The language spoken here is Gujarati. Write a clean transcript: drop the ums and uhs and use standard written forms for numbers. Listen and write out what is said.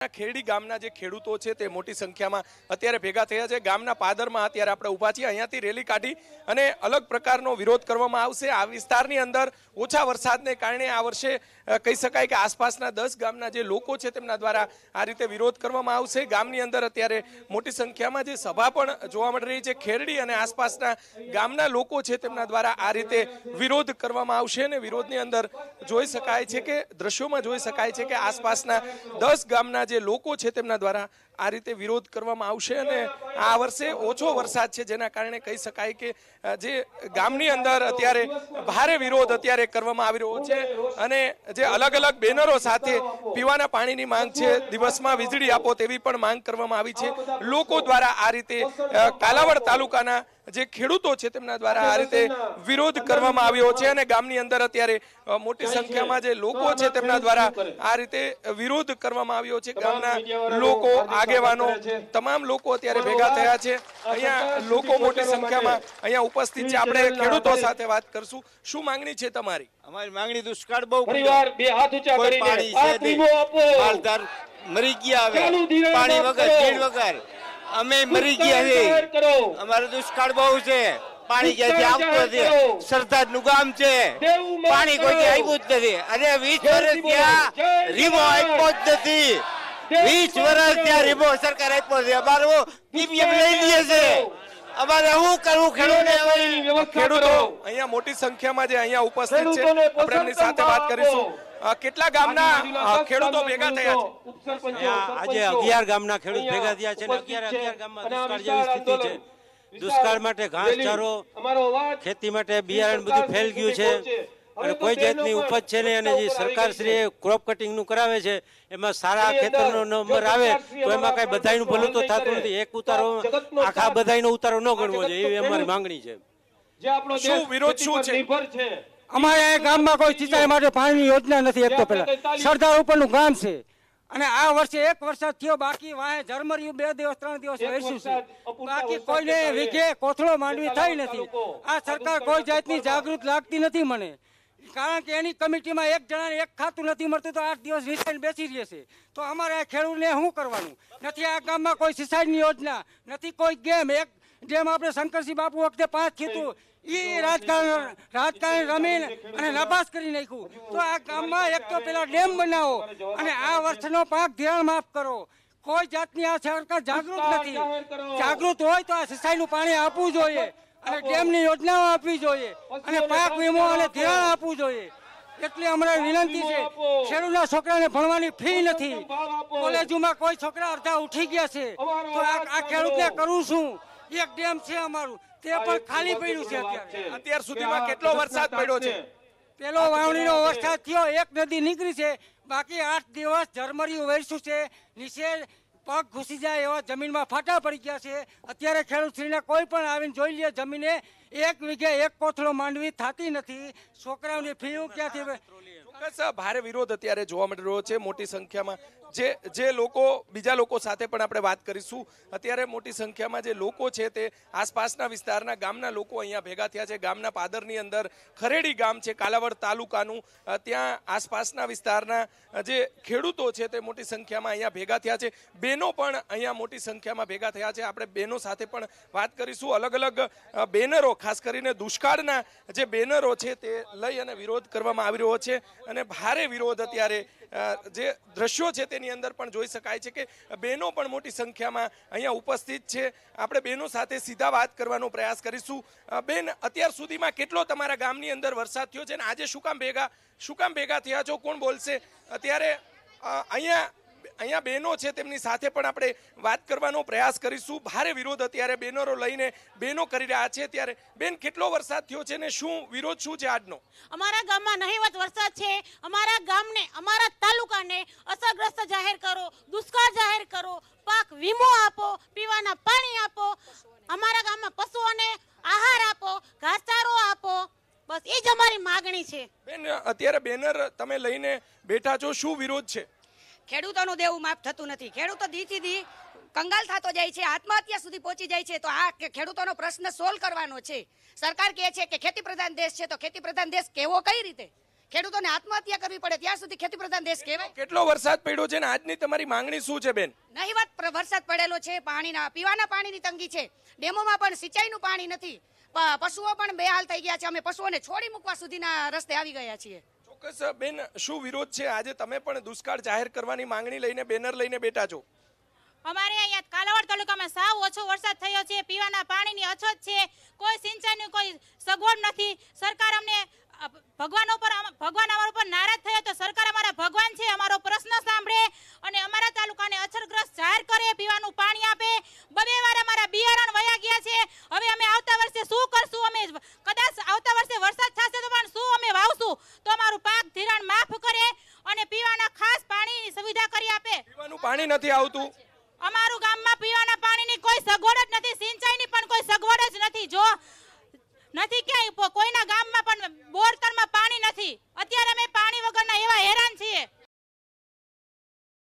ખેડી ગામના જે ખેડૂતો છે તે મોટી સંખ્યામાં અત્યારે ભેગા થયા છે। ગામના પાદરમાં અત્યારે આપણે ઊભા છીએ। અહીંયાથી રેલી કાઢી અને અલગ પ્રકારનો વિરોધ કરવામાં આવશે। આ વિસ્તારની અંદર ઓછા વરસાદને કારણે આ વર્ષે કહી શકાય કે આસપાસના 10 ગામના જે લોકો છે તેમના દ્વારા આ રીતે વિરોધ કરવામાં આવશે। ગામની અંદર અત્યારે મોટી સંખ્યામાં જે સભા પણ જોવા મળી રહી છે। ખેરડી અને આસપાસના ગામના લોકો છે તેમના દ્વારા આ રીતે વિરોધ કરવામાં આવશે અને વિરોધની અંદર જોઈ શકાય છે કે દ્રશ્યોમાં જોઈ શકાય છે કે આસપાસના 10 ગામના જે લોકો છે તેમના દ્વારા આ રીતે વિરોધ કરવામાં આવશે અને આ વર્ષે ઓછો વરસાદ છે જેના કારણે કહી શકાય કે જે ગામની અંદર અત્યારે ભારે વિરોધ અત્યારે કરવામાં આવી રહ્યો છે અને જે અલગ અલગ બેનરો સાથે પીવાના પાણીની માંગ છે, દિવસમાં વીજળી આપો તેવી પણ માંગ કરવામાં આવી છે। લોકો દ્વારા આ રીતે કાલાવડ તાલુકાના જે ખેડૂતો છે તેમના દ્વારા આ રીતે વિરોધ કરવામાં આવ્યો છે અને ગામની અંદર અત્યારે મોટી સંખ્યામાં જે લોકો છે તેમના દ્વારા આ રીતે વિરોધ કરવામાં આવ્યો છે। ગામના લોકો, આગેવાનો, તમામ લોકો અત્યારે ભેગા થયા છે। અહીંયા લોકો મોટી સંખ્યામાં અહીંયા ઉપસ્થિત છે। આપણે ખેડૂતો સાથે વાત કરશું। શું માંગણી છે તમારી? અમારી માંગણી દુષ્કાળ બહુ પરિવાર બે હાથ ઊંચા કરીને આ ટીમો આપો। માલધાર મરી ગયા હવે પાણી વગર, જીડ વગર અમે મરી ગયા છે। અમારો દુષ્કાળ બહુ છે, પાણી ક્યાંથી આવતું નથી। સરદાર નું ગામ છે, પાણી કોઈ આવ્યું જ નથી। અને 20 વર્ષ ત્યાં રીમો આપ્યો જ નથી। 20 વર્ષ ત્યાં રીમો સરકાર આપ્યો છે। અમારું પીપીએમ લઈ લે છે। અમારે શું કરવું? ખેડૂતો અહીંયા મોટી સંખ્યામાં જે અહીંયા ઉપસ્થિત છે આપણે એમની સાથે વાત કરીશું। કેટલા ગામના ખેડૂતો ભેગા થયા છે? આજે 11 ગામના ખેડૂત ભેગા થયા છે અને 11 ગામમાં દુષ્કાળ જેવી સ્થિતિ છે। દુષ્કાળ માટે ઘાસચારો, ખેતી માટે બિયારણ બધું ફેલ ગયું છે અને કોઈ જાતની ઉપજ છે નહીં। અને જે સરકારશ્રી ક્રોપ કટિંગ નું કરાવે છે એમાં સારા ખેતરનો નંબર આવે તો એમાં કઈ બધાયનું ભલું તો થતું નથી। એક ઉતારો આખા બધાયનો ઉતારો ન ગણવો જોઈએ એવી અમારી માંગણી છે। શું વિરોધ શું છે? અમારે ગામમાં કોઈ સિંચાઈ માટે પાણીની યોજના નથી। એક તો પેલા સરદાર ઉપરનું ગામ છે અને આ વર્ષે 1 વરસાદ થયો, બાકી વાહે ઝરમર્યું 2 દિવસ 3 દિવસ વરસ્યું છે। બાકી કોઈને વીઘે કોથળો માંડવી થઈ નથી। આ સરકાર કોઈ જાતની જાગૃત લાગતી નથી મને, કારણ કે એની કમિટીમાં એક જણાને એક ખાતું નથી મળતું તો 8 દિવસ વિસાઈને બેસી રહે છે। તો અમારે આ ખેડૂતને શું કરવાનું? નથી આ ગામમાં કોઈ સિંચાઈની યોજના નથી, કોઈ ગેમ એક જેમ આપણે શંકરસિંહ બાપુ વખતે 5 ખેતું એ રાજકારણ રમીને અને નપાસ કરી નાખ્યું। તો આ ગામમાં એક તો પેલા ડેમ બનાવો અને આ વર્ષનો પાક ધિરાણ માફ કરો। કોઈ જાતની આ સરકાર જાગૃત નથી। જાગૃત હોય તો આ સિંચાઈનું પાણી આપવું જોઈએ અને ડેમની યોજનાઓ આપવી જોઈએ અને પાક વીમો અને ધિરાણ આપવું જોઈએ। એટલે અમારે વિનંતી છે, ખેડૂતના છોકરાને ભણવાની ફી નથી, કોલેજોમાં કોઈ છોકરા અડધા ઉઠી ગયા છે તો આ ખેડૂતને કરું શું? એક ડેમ છે અમારું તે પણ ખાલી પડ્યું છે। અત્યાર સુધીમાં કેટલો વરસાદ પડ્યો છે? પેલો વાવણીનો વરસાદ થયો, એક નદી નીકળી છે, બાકી 8 દિવસ ઝરમરિયું વરસ્યું છે। નીચે પગ ઘૂસી જાય એવા જમીનમાં ફાટા પડી ગયા છે। અત્યારે ખેડૂતશ્રીને કોઈ પણ આવીને જોઈ લે, જમીને 1 વીઘે 1 કોથળો માંડવી થતી નથી। છોકરાઓની ફી ક્યાંથી? ચોક્કસ ભારે વિરોધ અત્યારે જોવા મળી રહ્યો છે મોટી સંખ્યામાં। જે લોકો, બીજા લોકો સાથે પણ આપણે વાત કરીશું। અત્યારે મોટી સંખ્યામાં જે લોકો છે તે આસપાસના વિસ્તારના ગામના લોકો અહીંયા ભેગા થયા છે। ગામના પાદરની અંદર ખરેડી ગામ છે કાલાવડ તાલુકાનું, ત્યાં આસપાસના વિસ્તારના જે ખેડૂતો છે તે મોટી સંખ્યામાં અહીંયા ભેગા થયા છે। બહેનો પણ અહીંયા મોટી સંખ્યામાં ભેગા થયા છે। આપણે બહેનો સાથે પણ વાત કરીશું। અલગ અલગ બેનરો, ખાસ કરીને દુષ્કાળના જે બેનરો છે તે લઈ અને વિરોધ કરવામાં આવી રહ્યો છે અને ભારે વિરોધ અત્યારે જે દ્રશ્યો છે તેની અંદર પણ જોઈ શકાય છે કે બહેનો પણ મોટી સંખ્યામાં અહીંયા ઉપસ્થિત છે। આપણે બહેનો સાથે સીધા વાત કરવાનો પ્રયાસ કરીશું। બેન, અત્યાર સુધીમાં કેટલો તમારા ગામની અંદર વરસાદ થયો છે અને આજે શું કામ ભેગા થયા છો? કોણ બોલશે? અત્યારે અહીંયા બહેનો છે તેમની સાથે પણ આપણે વાત કરવાનો પ્રયાસ કરીશું। ભારે વિરોધ અત્યારે બેનરો લઈને બહેનો કરી રહ્યા છે। ત્યારે બેન, કેટલો વરસાદ થયો છે ને શું વિરોધ શું છે આજનો? અમારા ગામમાં નહીવત વરસાદ છે। અમારા ગામને, અમારા તાલુકાને અસરગ્રસ્ત જાહેર કરો, દુષ્કાળ જાહેર કરો, પાક વીમો આપો, પીવાના પાણી આપો, અમારા ગામમાં પશુઓને આહાર આપો, ઘાસચારો આપો। બસ એ જ અમારી માગણી છે। બેન, અત્યારે બેનર તમે લઈને બેઠા છો, શું વિરોધ છે? ખેડૂતોનું દેવું માફ થતું નથી। ખેડૂતો દીથી દી કંગાલ થતો જાય છે, આત્મહત્યા સુધી પહોંચી જાય છે। તો આ ખેડૂતોનો પ્રશ્ન સોલ્વ કરવાનો છે। સરકાર કહે છે કે ખેતી પ્રધાન દેશ છે, તો ખેતી પ્રધાન દેશ કેવો કઈ રીતે? ખેડૂતોને આત્મહત્યા કરવી પડે ત્યાં સુધી ખેતી પ્રધાન દેશ કહેવાય? કેટલો વરસાદ પડ્યો છે ને આજની તમારી માંગણી શું છે બેન? નહીવત વરસાદ પડેલો છે, પીવાના પાણીની તંગી છે, ડેમોમાં પણ સિંચાઈનું પાણી નથી, પશુઓ પણ બેહાલ થઈ ગયા છે, અમે પશુઓને છોડી મૂકવા સુધીના રસ્તે આવી ગયા છીએ. ચોક્કસ બેન, શું વિરોધ છે? આજે તમે પણ દુષ્કાળ જાહેર કરવાની માંગણી લઈને બેનર લઈને બેઠા છો. અમારે અહીંયા કાલાવાડ તાલુકામાં સાવ ઓછો વરસાદ થયો છે, પીવાના પાણીની અછત છે, કોઈ સિંચાઈની કોઈ સગવડ નથી. સરકાર અમને ભગવાન અમારા ઉપર નારાજ થયો તો સરકાર અમારા ભગવાન છે, અમારો પ્રશ્ન સાંભળે અને અમારા તાલુકાને અછતગ્રસ્ત જાહેર કરે, પીવાનું પાણી આપે. 2 વાર અમારા બિયારણ વયા ગયા છે. હવે અમે આવતા વર્ષે શું કરશું? અમે કદાચ આવતા વર્ષે વરસાદ થશે તો પણ શું અમે વાવશું? તો અમારું પાક ધિરાણ માફ કરે અને પીવાના ખાસ પાણીની સુવિધા કરી આપે. પીવાનું પાણી નથી આવતું. અમારું ગામમાં પીવાના પાણીની કોઈ સગવડ જ નથી, સિંચાઈની પણ કોઈ સગવડ જ નથી. જો નથી ક્યાંય કોઈના ગામમાં પણ બોરતળમાં પાણી નથી. અત્યારે અમે પાણી વગરના એવા હેરાન છીએ.